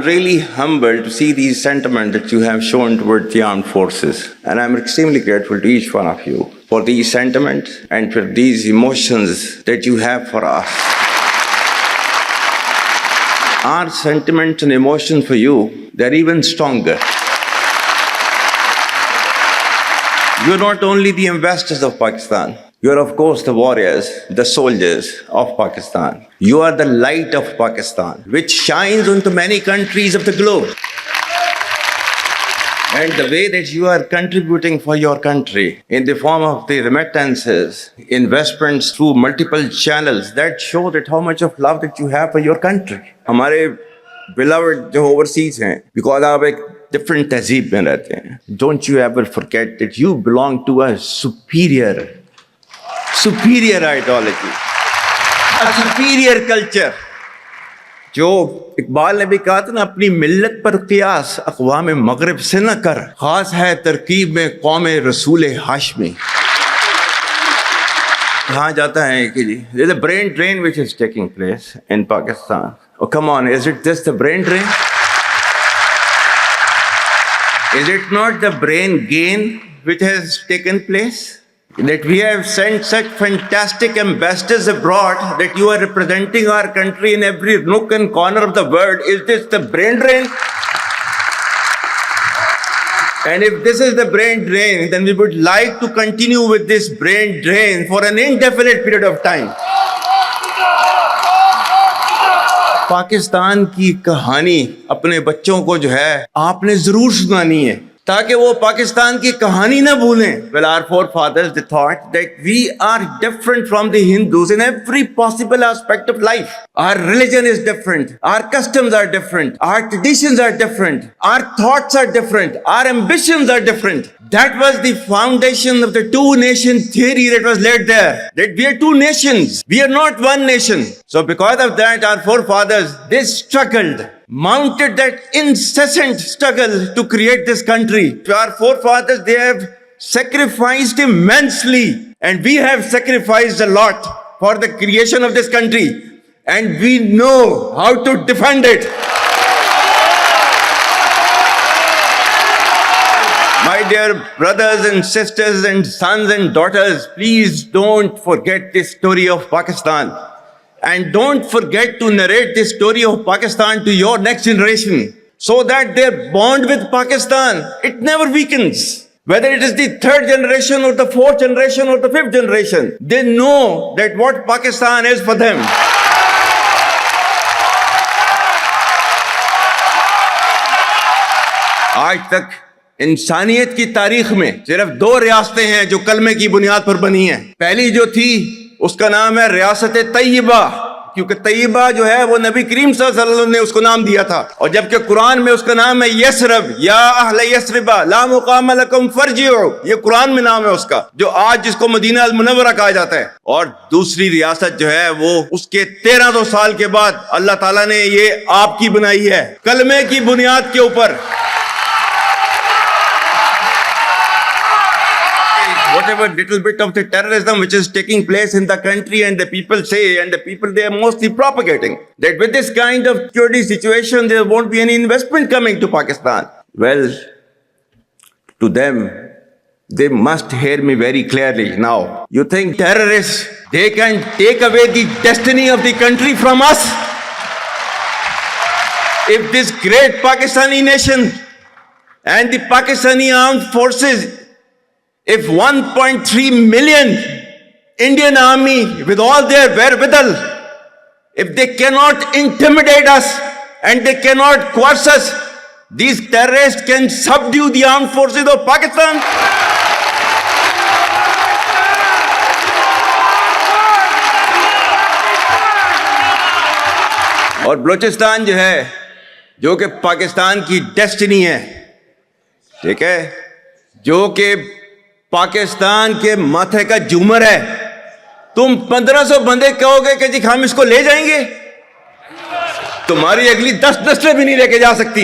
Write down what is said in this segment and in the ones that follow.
really humbled to see these sentiments that you have shown towards the armed forces. And I'm extremely grateful to each one of you for these sentiments and for these emotions that you have for us. Our sentiments and emotions for you, they're even stronger. You're not only the ambassadors of Pakistan. You're, of course, the warriors, the soldiers of Pakistan. You are the light of Pakistan, which shines into many countries of the globe. And the way that you are contributing for your country in the form of the remittances, investments through multiple channels, that show that how much of love that you have for your country. हमारे beloved जो overseas हैं, because आप एक different तहजीब में रहते हैं. Don't you ever forget that you belong to a superior ideology, a superior culture. जो इकबाल ने भी कहा था ना, अपनी मिल्लत पर क़ियास अक़वाम मग़रिब से न कर, ख़ास है तरकीब में कौम रसूल हाशमी. कहा जाता है कि जी there's a brain drain which is taking place in Pakistan. Oh come on, is it just the brain drain? Is it not the brain gain which has taken place? That we have sent such fantastic ambassadors abroad that you are representing our country in every nook and corner of the world. Is this the brain drain? And if this is the brain drain, then we would like to continue with this brain drain for an indefinite period of time. Pakistan की कहानी अपने बच्चों को जो है आपने जरूर सुनानी है, ताकि वो पाकिस्तान की कहानी ना भूलें. Well, our forefathers, they thought that we are different from the Hindus in every possible aspect of life. Our religion is different. Our customs are different. Our traditions are different. Our thoughts are different. Our ambitions are different. That was the foundation of the two-nation theory that was laid there. That we are two nations. We are not one nation. So because of that, our forefathers, they struggled, mounted that incessant struggle to create this country. Our forefathers, they have sacrificed immensely, and we have sacrificed a lot for the creation of this country, and we know how to defend it. My dear brothers and sisters and sons and daughters, please don't forget this story of Pakistan. And don't forget to narrate this story of Pakistan to your next generation, so that their bond with Pakistan, it never weakens. Whether it is the third generation or the fourth generation or the fifth generation, they know that what Pakistan is for them. आज तक इंसानियत की तारीख में सिर्फ दो रियासतें हैं जो कलमे की बुनियाद पर बनी हैं. पहली जो थी उसका नाम है रियासत तैयबा, क्योंकि तैयबा जो है वो नबी करीम सल्लल्लाहु अलैहि वसल्लम ने उसको नाम दिया था. और जबकि कुरान में उसका नाम है यसरब, या अहले यसरबा ला मुकाम लकुम फरजिउ, ये कुरान में नाम है उसका, जो आज जिसको मदीना अल मुनव्वरा कहा जाता है. और दूसरी रियासत जो है वो उसके 1300 साल के बाद अल्लाह ताला ने ये आपकी बनाई है, कलमे की बुनियाद के ऊपर. Whatever little bit of the terrorism which is taking place in the country, and the people say, and the people they are mostly propagating, that with this kind of security situation there won't be any investment coming to Pakistan. Well, to them, they must hear me very clearly now. You think terrorists, they can take away the destiny of the country from us? If this great Pakistani nation and the Pakistani armed forces, if 1.3 million Indian army with all their wherewithal, if they cannot intimidate us and they cannot coerce us, these terrorists can subdue the armed forces of Pakistan. और बलूचिस्तान जो है, जो कि पाकिस्तान की destiny है, ठीक है, जो कि पाकिस्तान के माथे का झूमर है, तुम 1500 बंदे कहोगे कि जी हम इसको ले जाएंगे, तुम्हारी अगली 10 नस्लें भी नहीं लेके जा सकती.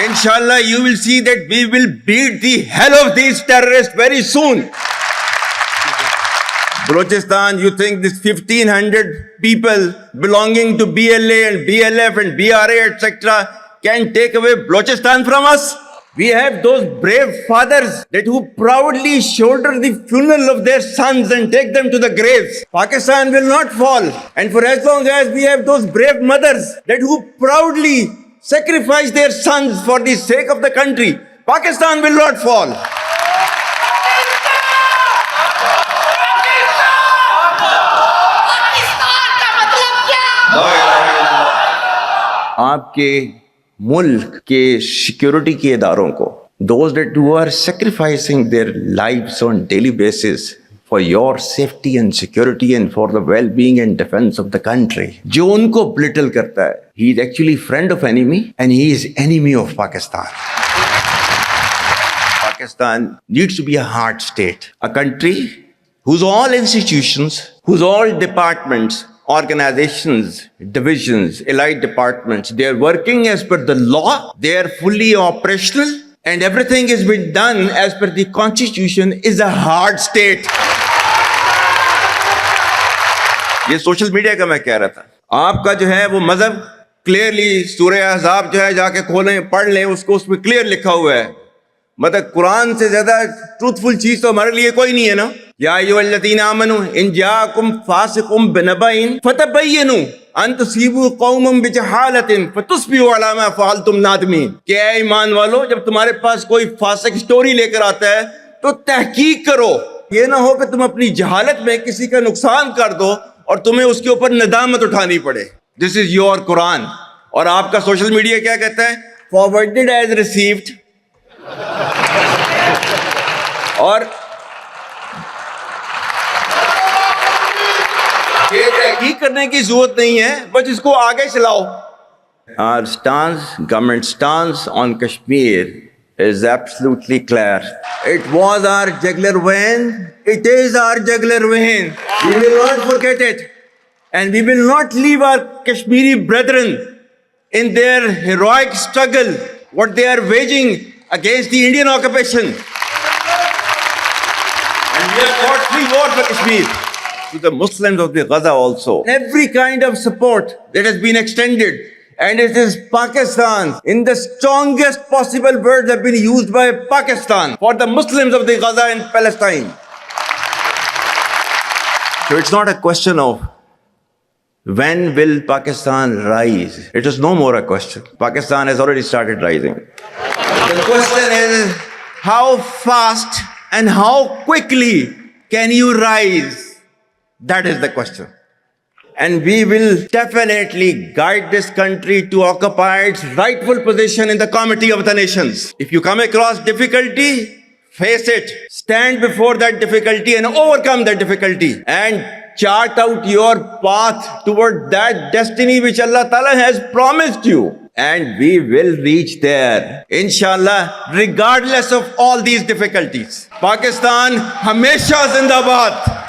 Inshallah, you will see that we will beat the hell of these terrorists very soon. Balochistan, you think this 1,500 people belonging to BLA and BLF and BRA, etc., can take away Balochistan from us? We have those brave fathers that who proudly shoulder the funeral of their sons and take them to the graves. Pakistan will not fall. And for as long as we have those brave mothers that who proudly sacrifice their sons for the sake of the country, Pakistan will not fall. आपके मुल्क के security के इदारों को, those that who are sacrificing their lives on daily basis for your safety and security and for the well-being and defense of the country, जो उनको belittle करता है, he is actually friend of enemy and he is enemy of Pakistan. Pakistan needs to be a hard state, a country whose all institutions, whose all departments, organizations, divisions, allied departments, they are working as per the law, they are fully operational, and everything has been done as per the constitution, is a hard state. ये social media का मैं कह रहा था, आपका जो है वो मजहब क्लियरली सूरह अहज़ाब जो है जाके खोलें पढ़ लें, उसको उसमें क्लियर लिखा हुआ है. मतलब कुरान से ज्यादा ट्रूथफुल चीज तो हमारे लिए कोई नहीं है ना. या अय्युहल्लज़ीना आमनू इन जाअकुम फासिकुम बिनबइन फतबय्यनु अन तुसीबू कौमम बिजहालतिन फतुस्बिहू अला मा फअलतुम नादिमीन. क्या ईमान वालो, जब तुम्हारे पास कोई फासिक स्टोरी लेकर आता है तो तहकीक करो. ये ना हो कि तुम अपनी जहालत में किसी का नुकसान कर दो और तुम्हें उसके ऊपर नदामत उठानी पड़े. This is your Quran. और आपका सोशल मीडिया क्या कहता है? Forwarded as received. और ये तहकीक करने की जरूरत नहीं है, बस इसको आगे चलाओ. Our stance, government stance on Kashmir is absolutely clear. It was our jugular vein. It is our jugular vein. We will not forget it, and we will not leave our Kashmiri brethren in their heroic struggle, what they are waging against the Indian occupation. And we have fought free war for Kashmir. To the Muslims of the Gaza also, every kind of support that has been extended, and it is Pakistan, in the strongest possible words have been used by Pakistan for the Muslims of the Gaza and Palestine. So it's not a question of when will Pakistan rise. It is no more a question. Pakistan has already started rising. The question is, how fast and how quickly can you rise? That is the question. And we will definitely guide this country to occupy its rightful position in the comity of the nations. If you come across difficulty, face it. Stand before that difficulty and overcome that difficulty. And chart out your path toward that destiny which Allah Ta'ala has promised you. And we will reach there, inshallah, regardless of all these difficulties. Pakistan, Hamesha Zindabad.